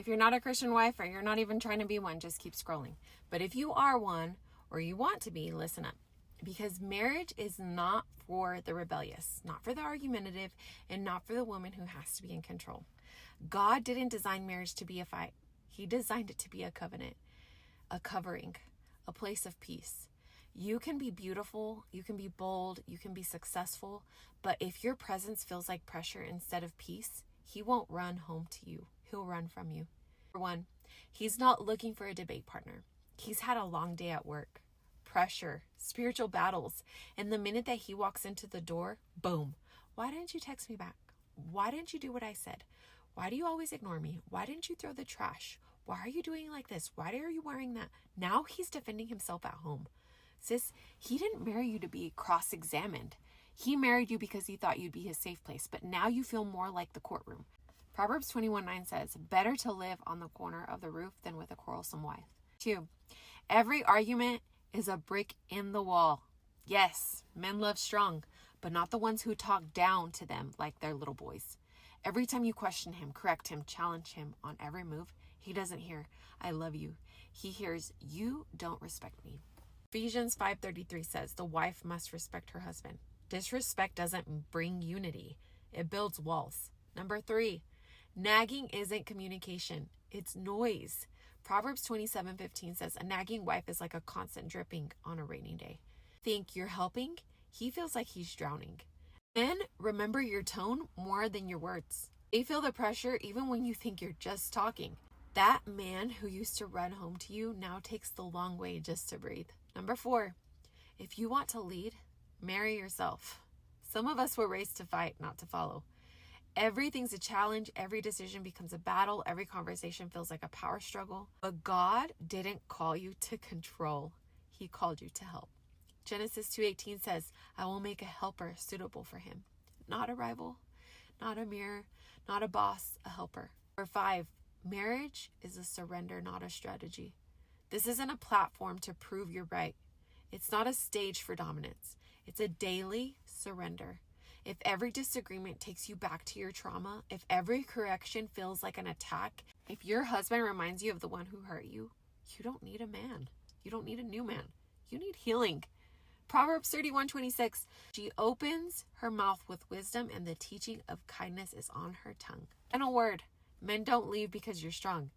If you're not a Christian wife or you're not even trying to be one, just keep scrolling. But if you are one or you want to be, listen up. Because marriage is not for the rebellious, not for the argumentative, and not for the woman who has to be in control. God didn't design marriage to be a fight. He designed it to be a covenant, a covering, a place of peace. You can be beautiful, you can be bold, you can be successful, but if your presence feels like pressure instead of peace, he won't run home to you. He'll run from you. Number one, he's not looking for a debate partner. He's had a long day at work, pressure, spiritual battles, and the minute that he walks into the door, boom. Why didn't you text me back? Why didn't you do what I said? Why do you always ignore me? Why didn't you throw the trash? Why are you doing like this? Why are you wearing that? Now he's defending himself at home. Sis, he didn't marry you to be cross-examined. He married you because he thought you'd be his safe place, but now you feel more like the courtroom. Proverbs 21:9 says, better to live on the corner of the roof than with a quarrelsome wife. 2, every argument is a brick in the wall. Yes, men love strong, but not the ones who talk down to them like they're little boys. Every time you question him, correct him, challenge him on every move, he doesn't hear, I love you. He hears, you don't respect me. Ephesians 5:33 says, the wife must respect her husband. Disrespect doesn't bring unity. It builds walls. Number 3, nagging isn't communication. It's noise. Proverbs 27:15 says, a nagging wife is like a constant dripping on a rainy day. Think you're helping? He feels like he's drowning. Men, remember your tone more than your words. They feel the pressure even when you think you're just talking. That man who used to run home to you now takes the long way just to breathe. Number 4, if you want to lead, marry yourself. Some of us were raised to fight, not to follow. Everything's a challenge. Every decision becomes a battle. Every conversation feels like a power struggle. But God didn't call you to control. He called you to help. Genesis 2:18 says, I will make a helper suitable for him. Not a rival, not a mirror, not a boss, a helper. Number 5, marriage is a surrender, not a strategy. This isn't a platform to prove you're right. It's not a stage for dominance. It's a daily surrender. If every disagreement takes you back to your trauma, if every correction feels like an attack, if your husband reminds you of the one who hurt you, you don't need a man. You don't need a new man. You need healing. Proverbs 31:26, she opens her mouth with wisdom and the teaching of kindness is on her tongue. Final word, men don't leave because you're strong.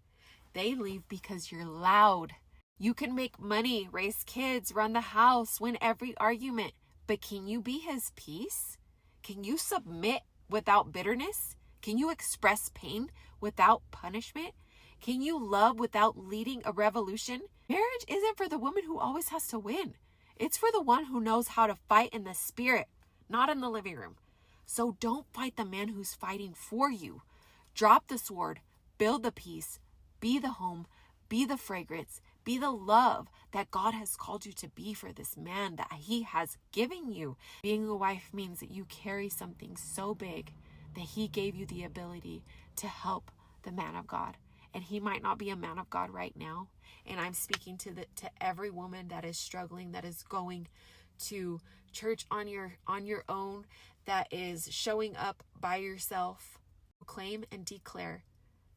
They leave because you're loud. You can make money, raise kids, run the house, win every argument, but can you be his peace? Can you submit without bitterness? Can you express pain without punishment? Can you love without leading a revolution? Marriage isn't for the woman who always has to win. It's for the one who knows how to fight in the spirit, not in the living room. So don't fight the man who's fighting for you. Drop the sword, build the peace, be the home, be the fragrance, be the love that God has called you to be for this man that he has given you. Being a wife means that you carry something so big that he gave you the ability to help the man of God. And he might not be a man of God right now. And I'm speaking to every woman that is struggling, that is going to church on your own, that is showing up by yourself. Claim and declare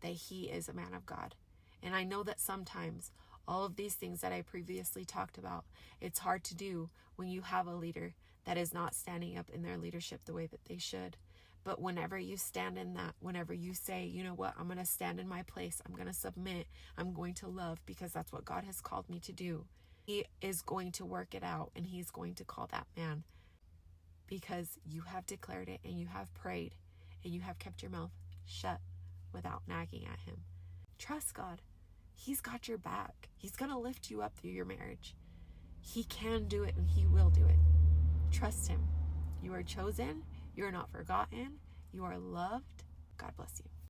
that he is a man of God. And I know that sometimes all of these things that I previously talked about, it's hard to do when you have a leader that is not standing up in their leadership the way that they should. But whenever you stand in that, whenever you say, you know what, I'm going to stand in my place, I'm going to submit, I'm going to love because that's what God has called me to do. He is going to work it out and he's going to call that man because you have declared it and you have prayed and you have kept your mouth shut without nagging at him. Trust God. He's got your back. He's going to lift you up through your marriage. He can do it and he will do it. Trust him. You are chosen. You are not forgotten. You are loved. God bless you.